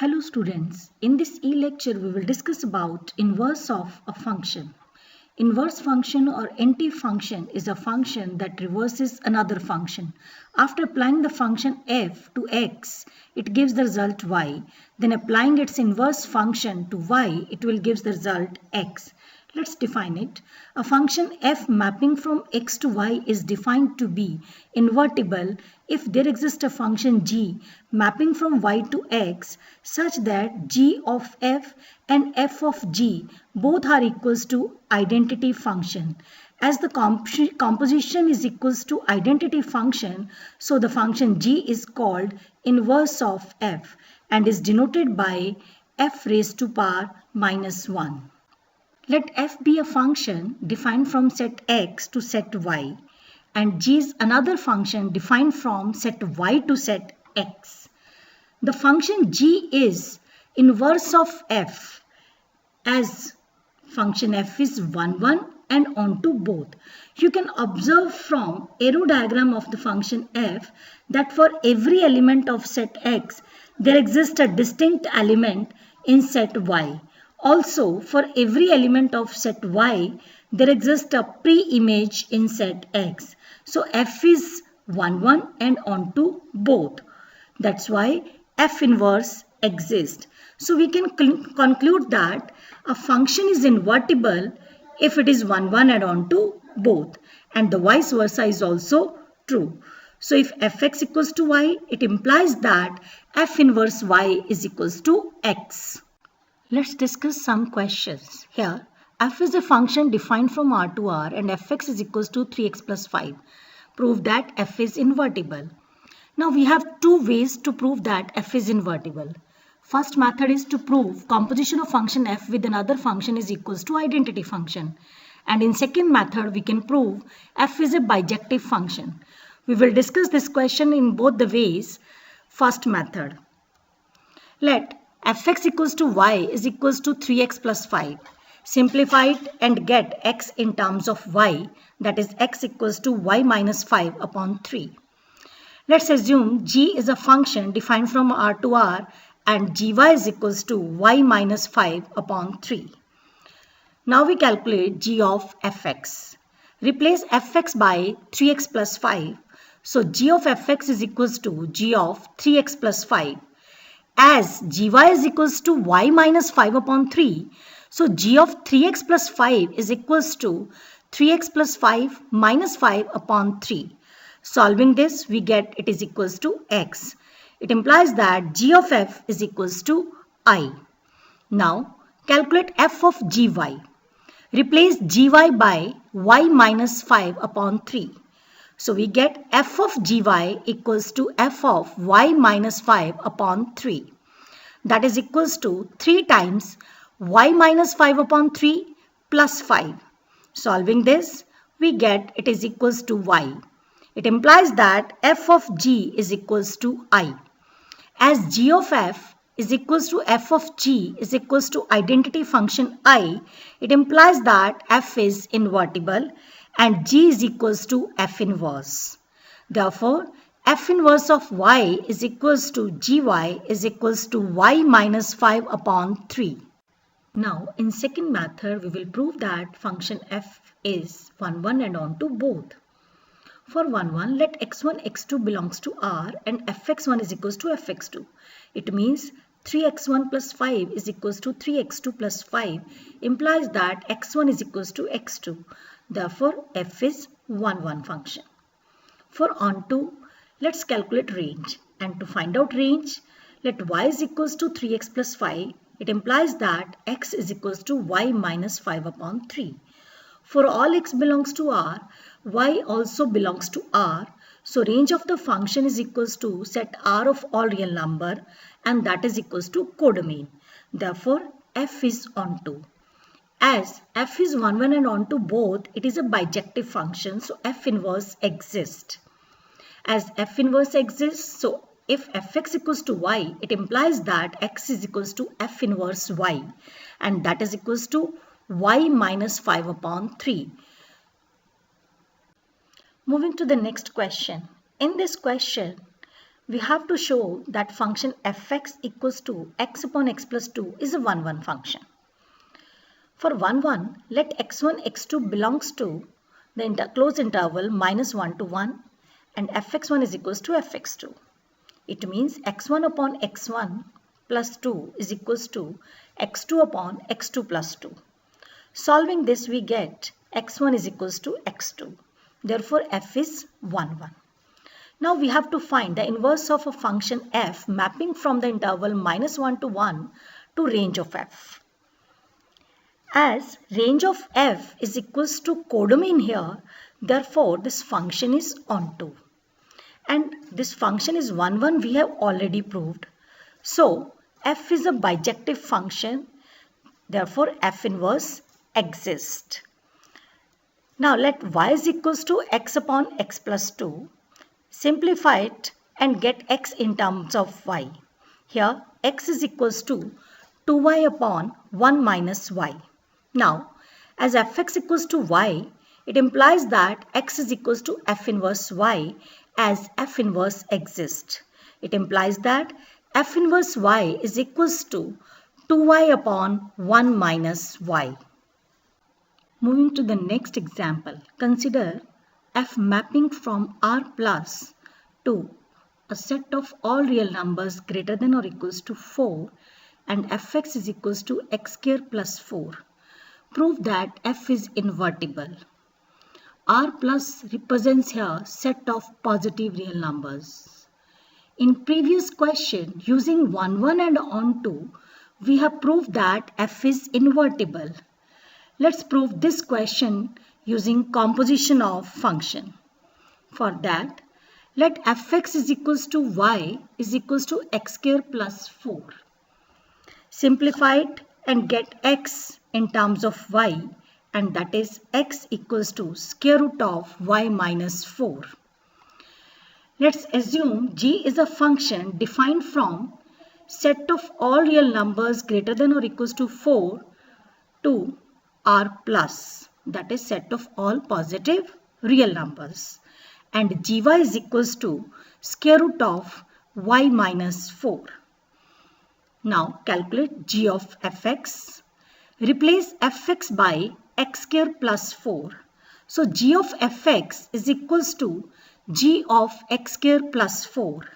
Hello students, in this e-lecture we will discuss about inverse of a function. Inverse function or NT function is a function that reverses another function. After applying the function f to x, it gives the result y. Then applying its inverse function to y, it will give the result x. Let's define it. A function f mapping from x to y is defined to be invertible if there exists a function g mapping from y to x such that g of f and f of g both are equals to identity function. As the composition is equals to identity function, so the function g is called inverse of f and is denoted by f raised to power minus 1. Let f be a function defined from set x to set y, and g is another function defined from set y to set x. The function g is inverse of f as function f is 1, 1 and onto both. You can observe from arrow diagram of the function f that for every element of set x, there exists a distinct element in set y. Also, for every element of set y, there exists a pre-image in set x. So, f is 1, 1 and onto both. That's why f inverse exists. So, we can conclude that a function is invertible if it is 1, 1 and onto both. And the vice versa is also true. So, if fx equals to y, it implies that f inverse y is equals to x. Let's discuss some questions. Here, f is a function defined from R to R and fx is equals to 3x plus 5. Prove that f is invertible. Now, we have two ways to prove that f is invertible. First method is to prove composition of function f with another function is equals to identity function. And in second method, we can prove f is a bijective function. We will discuss this question in both the ways. First method. Let fx equals to y is equals to 3x plus 5. Simplify it and get x in terms of y, that is x equals to y minus 5 upon 3. Let's assume g is a function defined from R to R and gy is equals to y minus 5 upon 3. Now we calculate g of fx. Replace fx by 3x plus 5. So g of fx is equals to g of 3x plus 5. As gy is equals to y minus 5 upon 3, so g of 3x plus 5 is equals to 3x plus 5 minus 5 upon 3. Solving this, we get it is equals to x. It implies that g of f is equals to I. Now, calculate f of gy. Replace gy by y minus 5 upon 3. So, we get f of gy equals to f of y minus 5 upon 3. That is equals to 3 times y minus 5 upon 3 plus 5. Solving this, we get it is equals to y. It implies that f of g is equals to I. As g of f is equals to f of g is equals to identity function I, it implies that f is invertible and g is equals to f inverse. Therefore, f inverse of y is equals to gy is equals to y minus 5 upon 3. Now, in second method, we will prove that function f is 1, 1 and onto both. For 1, 1, let x1, x2 belongs to R and fx1 is equals to fx2. It means 3x1 plus 5 is equals to 3x2 plus 5 implies that x1 is equals to x2. Therefore, f is 1, 1 function. For onto, let's calculate range. And to find out range, let y is equals to 3x plus 5. It implies that x is equals to y minus 5 upon 3. For all x belongs to R, y also belongs to R. So, range of the function is equals to set R of all real number and that is equals to codomain. Therefore, f is onto. As f is 1, 1 and onto both, it is a bijective function. So, f inverse exists. As f inverse exists, so if fx equals to y, it implies that x is equals to f inverse y and that is equals to y minus 5 upon 3. Moving to the next question. In this question, we have to show that function fx equals to x upon x plus 2 is a 1-1 function. For 1-1, let x1, x2 belongs to the closed interval minus 1 to 1 and fx1 is equals to fx2. It means x1 upon x1 plus 2 is equals to x2 upon x2 plus 2. Solving this, we get x1 is equals to x2. Therefore, f is 1-1. Now we have to find the inverse of a function f mapping from the interval minus 1 to 1 to range of f. As range of f is equals to codomain here, therefore this function is onto. And this function is 1-1 we have already proved. So f is a bijective function, therefore f inverse exists. Now let y is equals to x upon x plus 2. Simplify it and get x in terms of y. Here x is equals to 2y upon 1 minus y. Now as fx equals to y, it implies that x is equals to f inverse y as f inverse exists. It implies that f inverse y is equals to 2y upon 1 minus y. Moving to the next example, consider f mapping from R plus to a set of all real numbers greater than or equals to 4 and fx is equals to x square plus 4. Prove that f is invertible. R plus represents here set of positive real numbers. In previous question, using 1-1 and onto, we have proved that f is invertible. Let's prove this question using composition of function. For that, let fx is equals to y is equals to x square plus 4. Simplify it and get x in terms of y, and that is x equals to square root of y minus 4. Let's assume g is a function defined from set of all real numbers greater than or equals to 4 to R plus, that is set of all positive real numbers, and gy is equals to square root of y minus 4. Now calculate g of fx. Replace fx by x square plus 4. So g of fx is equals to g of x square plus 4.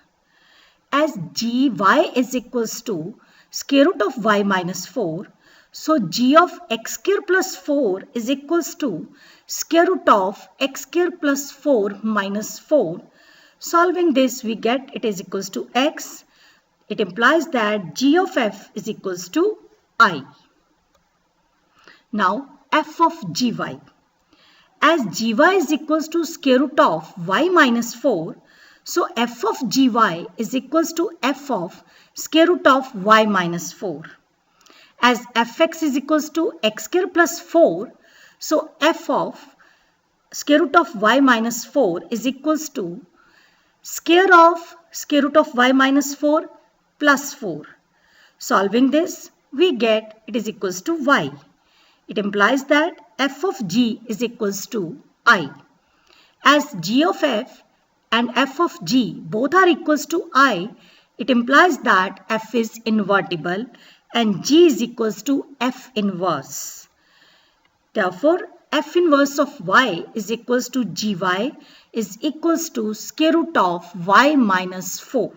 As gy is equals to square root of y minus 4, so g of x square plus 4 is equals to square root of x square plus 4 minus 4. Solving this, we get it is equals to x. It implies that g of f is equals to I. Now f of gy. As gy is equals to square root of y minus 4, so f of gy is equals to f of square root of y minus 4. As fx is equals to x square plus 4, so f of square root of y minus 4 is equals to square of square root of y minus 4 plus 4. Solving this, we get it is equals to y. It implies that f of g is equals to I. As g of f and f of g both are equals to I, it implies that f is invertible and g is equals to f inverse. Therefore, f inverse of y is equals to gy is equals to square root of y minus 4.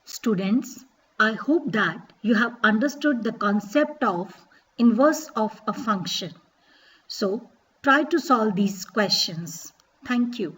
Students, I hope that you have understood the concept of inverse of a function. So, try to solve these questions. Thank you.